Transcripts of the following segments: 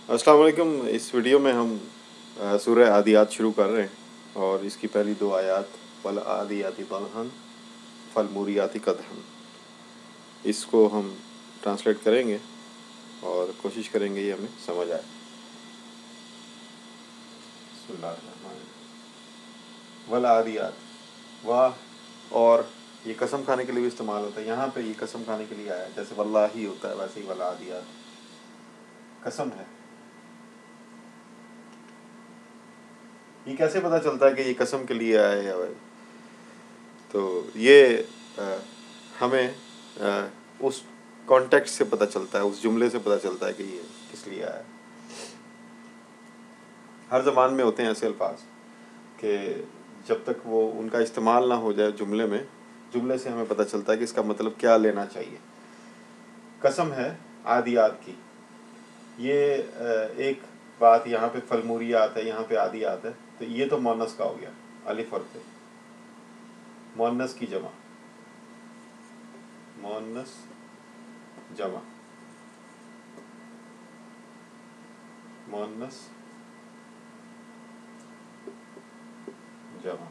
अस्सलाम वालेकुम। इस वीडियो में हम सूरह आदियात शुरू कर रहे हैं और इसकी पहली दो आयत वल आदियाति दलहन फल मूरियाति कदहन, इसको हम ट्रांसलेट करेंगे और कोशिश करेंगे ये हमें समझ आए। वल आदियात, वाह, और ये कसम खाने के लिए भी इस्तेमाल होता है। यहाँ पे ये कसम खाने के लिए आया, जैसे वल्लाही होता है वैसे ही वल आदियात कसम है। ये कैसे पता चलता है कि ये कसम के लिए आया है या भाई? तो ये हमें उस कॉन्टेक्स्ट से पता चलता है, उस जुमले से पता चलता है कि ये किस लिए आया है। हर ज़बान में होते हैं ऐसे अल्फाज कि जब तक वो उनका इस्तेमाल ना हो जाए जुमले में, जुमले से हमें पता चलता है कि इसका मतलब क्या लेना चाहिए। कसम है आदियात की, ये एक बात यहाँ पे फलमूरियात है, यहाँ पे आदियात है, तो ये तो मोनस का हो गया, अलिफ और पे, मोनस की जमा, मोनस जमा, मोनस जमा।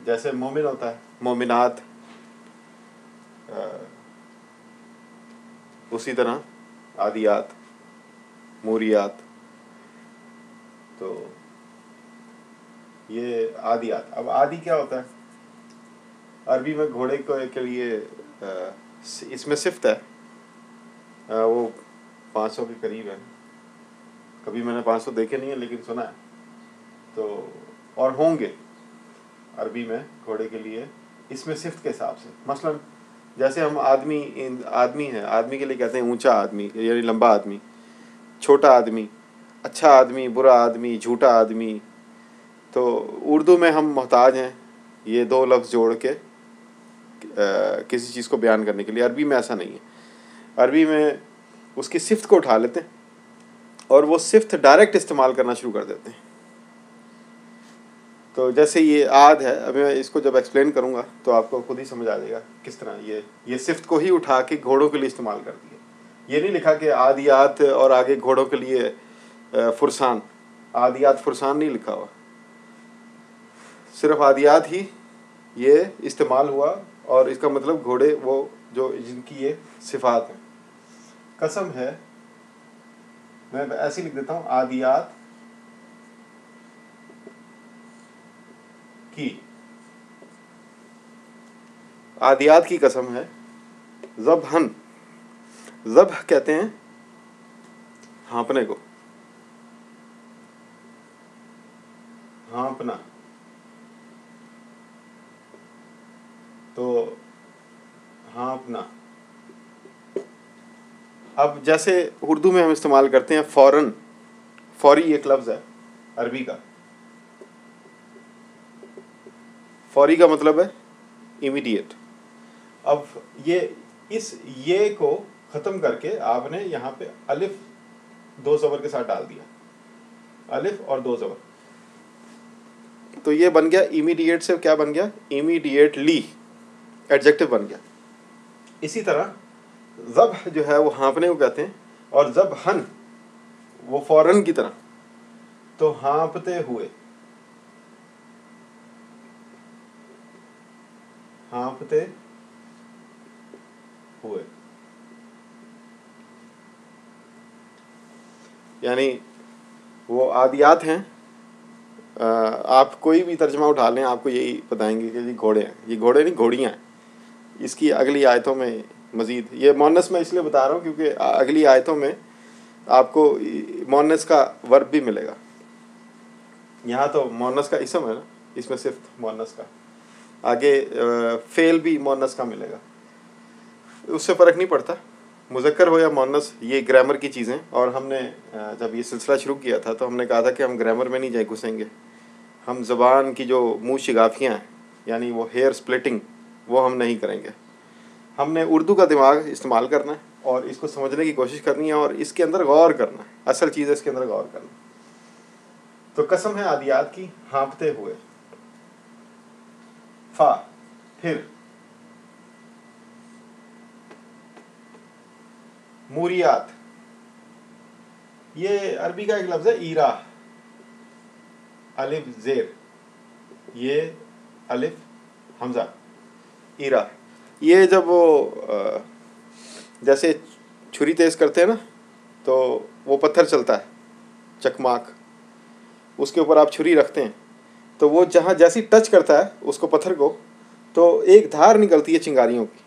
जैसे मोमिन होता है, मोमिनात, उसी तरह आदियात, मूरियात। तो ये आदियात। अब आदि क्या होता है? अरबी में घोड़े के लिए इसमें सिफ्त है, वो 500 के करीब है। कभी मैंने 500 देखे नहीं है लेकिन सुना है। तो और होंगे अरबी में घोड़े के लिए इसमें सिफ्त के हिसाब से। मसलन जैसे हम आदमी है, आदमी के लिए कहते हैं ऊंचा आदमी यानी लंबा आदमी, छोटा आदमी, अच्छा आदमी, बुरा आदमी, झूठा आदमी। तो उर्दू में हम मोहताज हैं ये दो लफ्ज़ जोड़ के किसी चीज़ को बयान करने के लिए। अरबी में ऐसा नहीं है। अरबी में उसकी सिफ्त को उठा लेते हैं और वो सिफ्त डायरेक्ट इस्तेमाल करना शुरू कर देते हैं। तो जैसे ये आद है, अभी मैं इसको जब एक्सप्लेन करूँगा तो आपको खुद ही समझ आ जाएगा किस तरह ये सिफ्त को ही उठा के घोड़ों के लिए इस्तेमाल कर दिया। ये नहीं लिखा कि आदियात और आगे घोड़ों के लिए फुरसान, आदियात फुरसान नहीं लिखा हुआ, सिर्फ आदियात ही ये इस्तेमाल हुआ और इसका मतलब घोड़े वो जो जिनकी ये सिफात है। कसम है, मैं ऐसे लिख देता हूँ, आदियात की, आदियात की कसम है। ज़बहन, ज़ब कहते हैं हाँपने को, हाँपना। तो हाँपना। अब जैसे उर्दू में हम इस्तेमाल करते हैं फ़ौरन, फौरी एक लफ्ज़ है अरबी का। फौरी का मतलब है इमीडिएट। अब ये को ख़त्म करके आपने यहाँ पे अलिफ दो ज़बर के साथ डाल दिया, अलिफ और दो ज़बर, तो ये बन गया इमीडिएट से क्या बन गया? इमीडिएटली, एडजेक्टिव बन गया। इसी तरह ज़ब जो है वो हाँपने को कहते हैं और ज़ब हन वो फौरन की तरह, तो हाँपते हुए, हाँपते हुए, यानी वो आदियात हैं। आप कोई भी तर्जमा उठा लें आपको यही बताएंगे कि ये घोड़े हैं। ये घोड़े नहीं, घोड़ियाँ हैं। इसकी अगली आयतों में मज़ीद, ये मोनस में इसलिए बता रहा हूँ क्योंकि अगली आयतों में आपको मोनस का वर्ब भी मिलेगा। यहाँ तो मोनस का इसम है ना, इसमें सिर्फ मोनस का, आगे फेल भी मोनस का मिलेगा। उससे फ़र्क नहीं पड़ता मुज़क्कर हो या मोनस, ये ग्रामर की चीज़ें। और हमने जब ये सिलसिला शुरू किया था तो हमने कहा था कि हम ग्रामर में नहीं जाए घुसेंगे, हम ज़बान की जो मुँह शिगाफियाँ हैं यानी वो हेयर स्प्लिटिंग, वो हम नहीं करेंगे। हमने उर्दू का दिमाग इस्तेमाल करना है और इसको समझने की कोशिश करनी है और इसके अंदर गौर करना है। असल चीज़ है इसके अंदर गौर करना। तो कसम है आदियात की, हाँपते हुए। फा, फिर, मूरियात, ये अरबी का एक लफ्ज़ है ईरा, अलिफ जेर, ये अलिफ हमजा, ईरा। ये जब वो जैसे छुरी तेज़ करते हैं ना, तो वो पत्थर चलता है चकमाक, उसके ऊपर आप छुरी रखते हैं, तो वो जहाँ जैसी टच करता है उसको पत्थर को, तो एक धार निकलती है चिंगारियों की,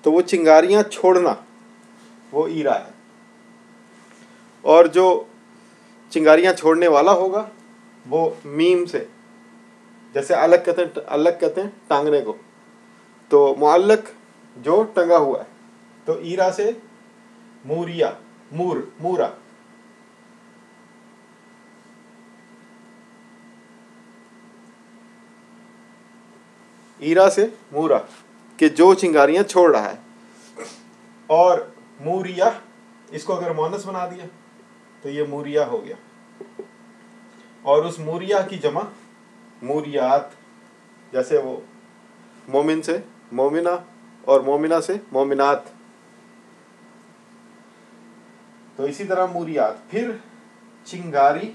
तो वो चिंगारियाँ छोड़ना वो ईरा है। और जो चिंगारियाँ छोड़ने वाला होगा वो मीम से, जैसे अलग कहते हैं टांगने को, तो मुअल्लक जो टंगा हुआ है, तो ईरा से मूरिया, मूरा। ईरा से मूरा कि जो चिंगारियां छोड़ रहा है। और मूरिया, इसको अगर मुअन्नस बना दिया तो ये मूरिया हो गया। और उस मूरिया की जमा मूरियात, जैसे वो मोमिन से मोमिना और मोमिना से मोमिनात, तो इसी तरह मूरियात। फिर चिंगारी,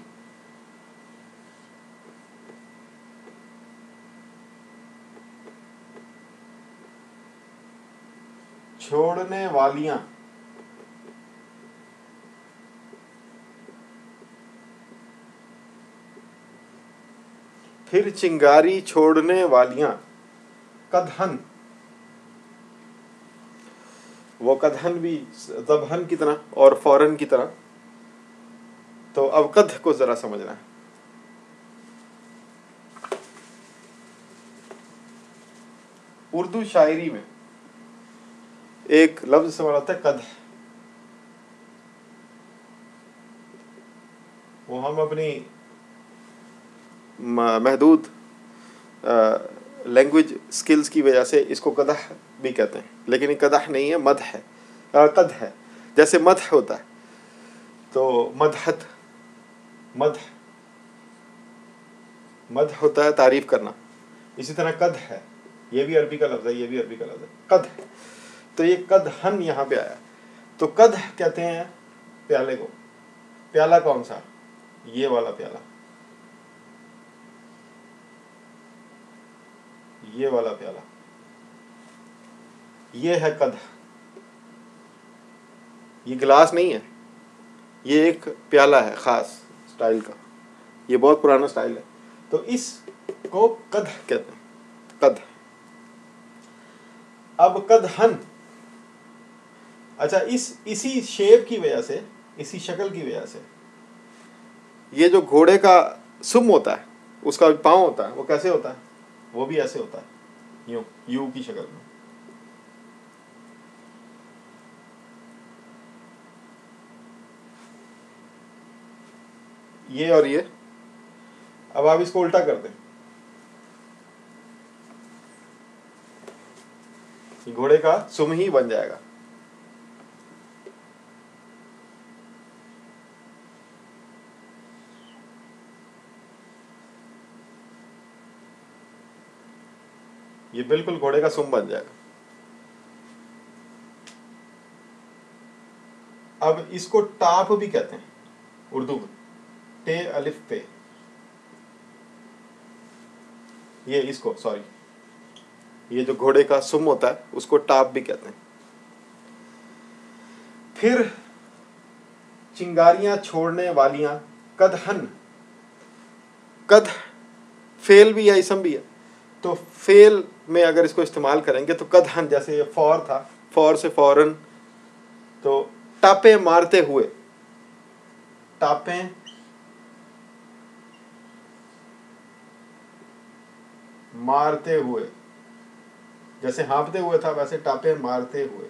छोड़ने वालियां, फिर चिंगारी छोड़ने वालियां, कदहन, वो कदहन भी ज़बहन की तरह और फौरन की तरह। तो अब कद को जरा समझना है। उर्दू शायरी में एक लफ्ज इस्तेमाल होता है कद, वो हम अपनी महदूद लैंग्वेज स्किल्स की वजह से इसको कदह भी कहते हैं, लेकिन ये कदह नहीं है, मद है, कद है। जैसे मद होता है तो मदहत, मद होता है तारीफ करना, इसी तरह कद है, ये भी अरबी का लफ्ज़ है, ये भी अरबी का लफ्ज़ है, कद है। तो ये कदहन यहाँ पे आया। तो कद कहते हैं प्याले को। प्याला कौन सा? ये वाला प्याला, ये वाला प्याला, ये है कद। ये गिलास नहीं है, ये एक प्याला है ख़ास स्टाइल का, ये बहुत पुराना स्टाइल है, तो इसको कद कहते हैं, कद। अब कदहन, अच्छा, इसी शेप की वजह से, इसी शक्ल की वजह से, ये जो घोड़े का सुम होता है, उसका पाँव होता है, वो कैसे होता है? वो भी ऐसे होता है, यूं, यू की शक्ल में। ये और ये, अब आप इसको उल्टा कर दें, घोड़े का सुम ही बन जाएगा। ये बिल्कुल घोड़े का सुम बन जाएगा। अब इसको टाप भी कहते हैं उर्दू में, टे अलिफ पे, ये इसको सॉरी, ये जो घोड़े का सुम होता है उसको टाप भी कहते हैं। फिर चिंगारियां छोड़ने वालियां, कदहन, कद फेल भी है, इसम भी है, तो फेल में अगर इसको इस्तेमाल करेंगे तो कदहन, जैसे ये फौर था, फौर से फौरन, तो टापे मारते हुए, टापे मारते हुए, जैसे हाँफते हुए था वैसे टापे मारते हुए,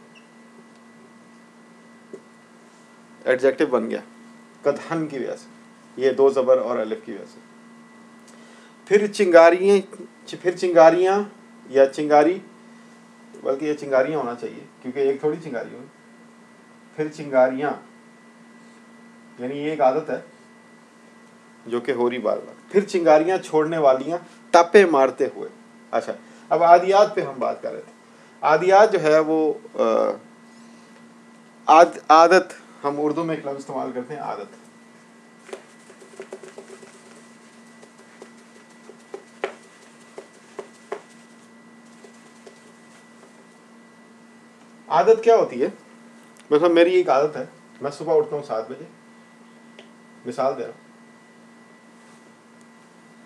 एडजेक्टिव बन गया कदहन की वजह से, ये दो ज़बर और अलिफ की वजह से। फिर चिंगारियां या चिंगारी, बल्कि ये चिंगारियां होना चाहिए क्योंकि एक थोड़ी चिंगारी हुई। फिर चिंगारियां, यानी ये एक आदत है जो कि हो रही बार बार। फिर चिंगारियां छोड़ने वालियां, टापे मारते हुए। अच्छा, अब आदियात पे हम बात कर रहे थे। आदियात जो है वो आदत हम उर्दू में एक लफ्ज़ इस्तेमाल करते हैं आदत। आदत क्या होती है? मतलब मेरी एक आदत है, मैं सुबह उठता हूँ 7 बजे, मिसाल दे रहा हूँ,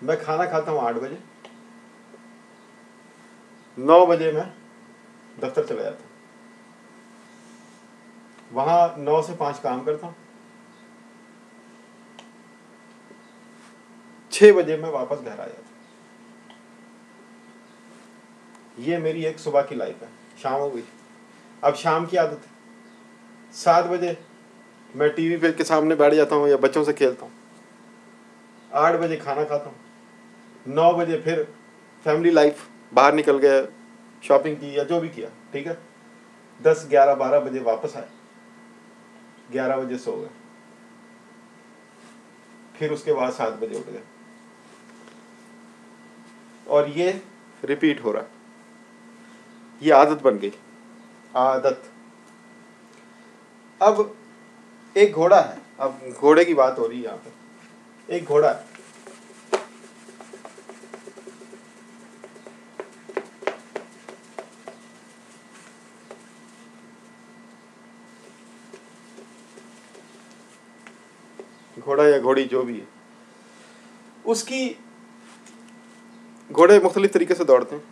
मैं खाना खाता हूँ 8 बजे, 9 बजे मैं दफ्तर चला जाता हूँ, वहाँ 9 से 5 काम करता हूँ, 6 बजे मैं वापस घर आ जाता हूँ। ये मेरी एक सुबह की लाइफ है। शाम हो गई, अब शाम की आदत है, 7 बजे मैं टीवी पे के सामने बैठ जाता हूँ या बच्चों से खेलता हूँ, 8 बजे खाना खाता हूँ, 9 बजे फिर फैमिली लाइफ, बाहर निकल गए, शॉपिंग की या जो भी किया, ठीक है, 10, 11, 12 बजे वापस आए, 11 बजे सो गए, फिर उसके बाद 7 बजे उठ गए, और ये रिपीट हो रहा है। ये आदत बन गई, आदत। अब एक घोड़ा है, अब घोड़े की बात हो रही है यहाँ पे। एक घोड़ा है, घोड़ा या घोड़ी जो भी है, उसकी घोड़े मुख्तलिफ तरीके से दौड़ते हैं।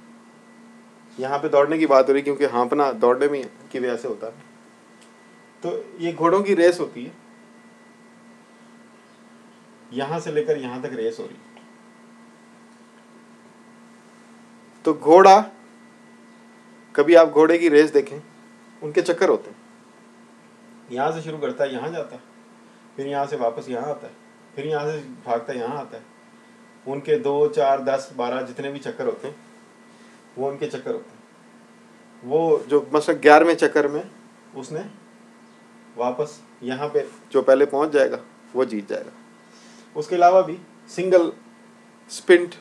यहाँ पे दौड़ने की बात हो रही क्योंकि हाँपना दौड़ने में की वजह से होता है। तो ये घोड़ों की रेस होती है, यहाँ से लेकर यहाँ तक रेस हो रही है। तो घोड़ा, कभी आप घोड़े की रेस देखें, उनके चक्कर होते हैं, यहाँ से शुरू करता है, यहाँ जाता है, फिर यहाँ से वापस यहाँ आता है, फिर यहाँ से भागता है, यहाँ आता है। उनके 2, 4, 10, 12 जितने भी चक्कर होते हैं वो उनके चक्कर होते हैं। वो जो मतलब 11वें चक्कर में उसने वापस यहाँ पे जो पहले पहुँच जाएगा वो जीत जाएगा। उसके अलावा भी सिंगल स्प्रिंट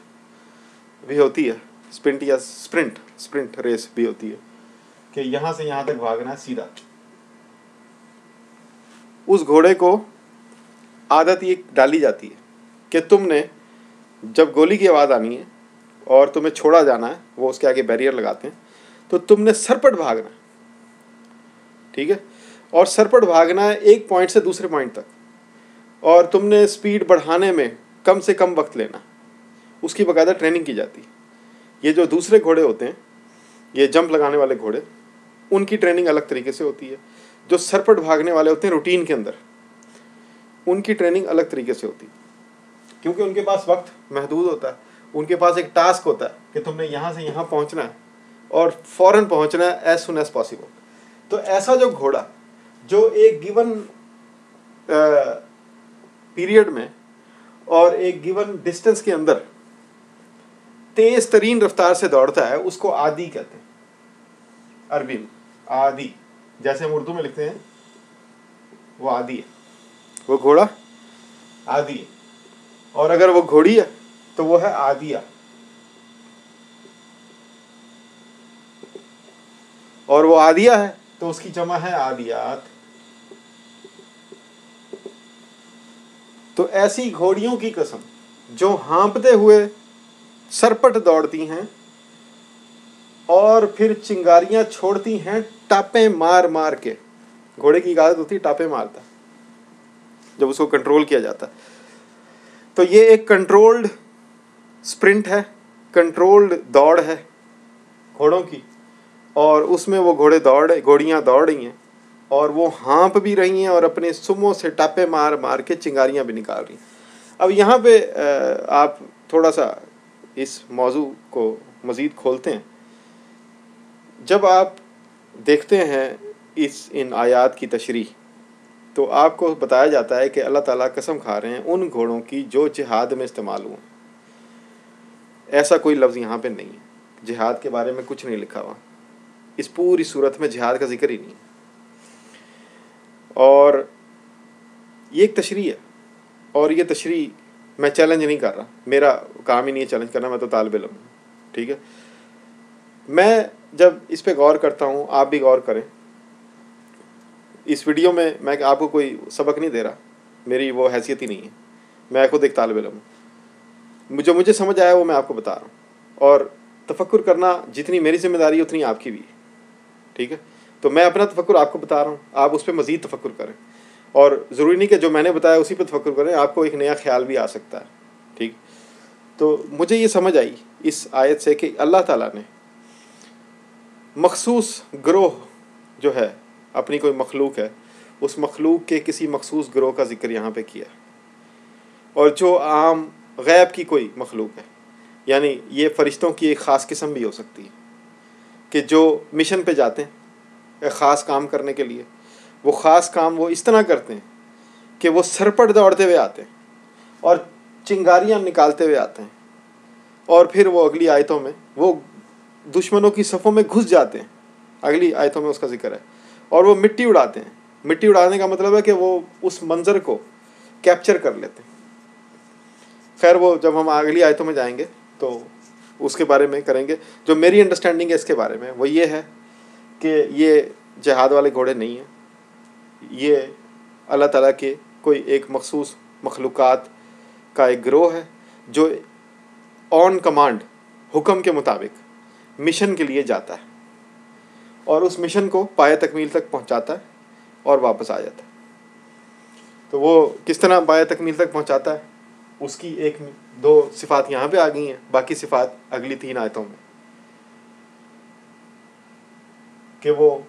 भी होती है, स्प्रिंट या स्प्रिंट रेस भी होती है कि यहाँ से यहाँ तक भागना है सीधा। उस घोड़े को आदत ये डाली जाती है कि तुमने जब गोली की आवाज़ आनी है और तुम्हें छोड़ा जाना है, वो उसके आगे बैरियर लगाते हैं, तो तुमने सरपट भागना है, ठीक है, और सरपट भागना है एक पॉइंट से दूसरे पॉइंट तक, और तुमने स्पीड बढ़ाने में कम से कम वक्त लेना, उसकी बाकायदा ट्रेनिंग की जाती है। ये जो दूसरे घोड़े होते हैं, ये जंप लगाने वाले घोड़े, उनकी ट्रेनिंग अलग तरीके से होती है। जो सरपट भागने वाले होते हैं रूटीन के अंदर, उनकी ट्रेनिंग अलग तरीके से होती है, क्योंकि उनके पास वक्त महदूद होता है। उनके पास एक टास्क होता है कि तुमने यहाँ से यहाँ पहुँचना है और फौरन पहुँचना है एज सुन एज पॉसिबल। तो ऐसा जो घोड़ा जो एक गिवन पीरियड में और एक गिवन डिस्टेंस के अंदर तेज तरीन रफ्तार से दौड़ता है, उसको आदी कहते हैं अरबी में। आदी, जैसे हम उर्दू में लिखते हैं, वो आदी है, वो घोड़ा आदी है। और अगर वो घोड़ी है तो वो है आदिया। और वो आदिया है तो उसकी जमा है आदियात। तो ऐसी घोड़ियों की कसम जो हाँपते हुए सरपट दौड़ती हैं और फिर चिंगारियां छोड़ती हैं टापे मार मार के। घोड़े की आदत होती है टापे मारता जब उसको कंट्रोल किया जाता है। तो ये एक कंट्रोल्ड स्प्रिंट है, कंट्रोल्ड दौड़ है घोड़ों की, और उसमें वो घोड़ियाँ दौड़ रही हैं और वो हाँप भी रही हैं और अपने सुमों से टापे मार मार के चिंगारियाँ भी निकाल रही हैं। अब यहाँ पे आप थोड़ा सा इस मौजू को मज़ीद खोलते हैं। जब आप देखते हैं इन आयात की तशरीह, तो आपको बताया जाता है कि अल्लाह ताला कसम खा रहे हैं उन घोड़ों की जो जिहाद में इस्तेमाल हुए। ऐसा कोई लफ्ज़ यहाँ पे नहीं है, जिहाद के बारे में कुछ नहीं लिखा हुआ, इस पूरी सूरत में जिहाद का जिक्र ही नहीं है। और ये एक तशरीह है, और ये तशरीह मैं चैलेंज नहीं कर रहा, मेरा काम ही नहीं है चैलेंज करना, मैं तो तालिब इल्म हूँ, ठीक है। मैं जब इस पे गौर करता हूँ, आप भी गौर करें, इस वीडियो में मैं आपको कोई सबक नहीं दे रहा, मेरी वो हैसियत ही नहीं है, मैं खुद एक तालिब इल्म हूँ। जो मुझे समझ आया वो मैं आपको बता रहा हूँ। और तफक्कुर करना जितनी मेरी जिम्मेदारी है उतनी आपकी भी है, ठीक है। तो मैं अपना तफक्कुर आपको बता रहा हूँ, आप उस पर मज़ीद तफक्कुर करें, और ज़रूरी नहीं कि जो मैंने बताया उसी पर तफक्कुर करें, आपको एक नया ख्याल भी आ सकता है, ठीक। तो मुझे ये समझ आई इस आयत से कि अल्लाह ताला ने मखसूस ग्रोह जो है, अपनी कोई मखलूक है, उस मखलूक के किसी मखसूस ग्रोह का जिक्र यहाँ पे किया। और जो आम गैब की कोई मखलूक है, यानी ये फ़रिश्तों की एक ख़ास किस्म भी हो सकती है कि जो मिशन पे जाते हैं एक ख़ास काम करने के लिए, वो ख़ास काम वो इस तरह करते हैं कि वो सरपट दौड़ते हुए आते हैं और चिंगारियाँ निकालते हुए आते हैं, और फिर वो अगली आयतों में वो दुश्मनों की सफ़ों में घुस जाते हैं, अगली आयतों में उसका जिक्र है, और वो मिट्टी उड़ाते हैं। मिट्टी उड़ाने का मतलब है कि वो उस मंज़र को कैप्चर कर लेते हैं। खैर वो जब हम अगली आयतों में जाएंगे तो उसके बारे में करेंगे। जो मेरी अंडरस्टैंडिंग है इसके बारे में वो ये है कि ये जिहाद वाले घोड़े नहीं हैं, ये अल्लाह ताला के कोई एक मखसूस मखलूक़ात का एक गिरोह है जो ऑन कमांड हुक्म के मुताबिक मिशन के लिए जाता है और उस मिशन को पाए तकमील तक पहुंचाता है और वापस आ जाता है। तो वो किस तरह पाए तकमील तक पहुंचाता है उसकी एक दो सिफ़ात यहाँ पे आ गई हैं, बाकी सिफ़ात अगली 3 आयतों में, कि वो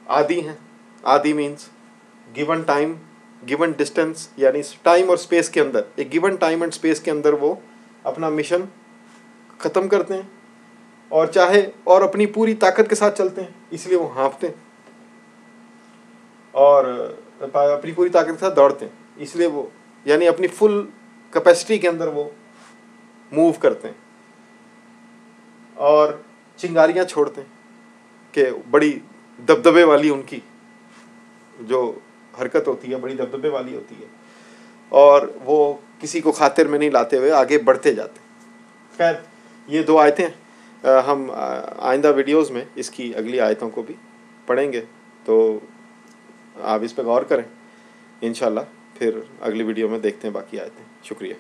आदि हैं। आदि means given time, given distance, यानी टाइम और स्पेस के अंदर, एक गिवन टाइम एंड स्पेस के अंदर वो अपना मिशन ख़त्म करते हैं, और चाहे और अपनी पूरी ताकत के साथ चलते हैं, इसलिए वो हाँफते हैं, और अपनी पूरी ताकत के साथ दौड़ते हैं, इसलिए वो यानी अपनी फुल कैपेसिटी के अंदर वो मूव करते हैं, और चिंगारियाँ छोड़ते हैं कि बड़ी दबदबे वाली उनकी जो हरकत होती है बड़ी दबदबे वाली होती है, और वो किसी को खातिर में नहीं लाते हुए आगे बढ़ते जाते हैं। खैर ये 2 आयतें हम आइंदा वीडियोस में इसकी अगली आयतों को भी पढ़ेंगे, तो आप इस पर गौर करें। इंशाल्लाह फिर अगली वीडियो में देखते हैं बाकी आयतें। शुक्रिया।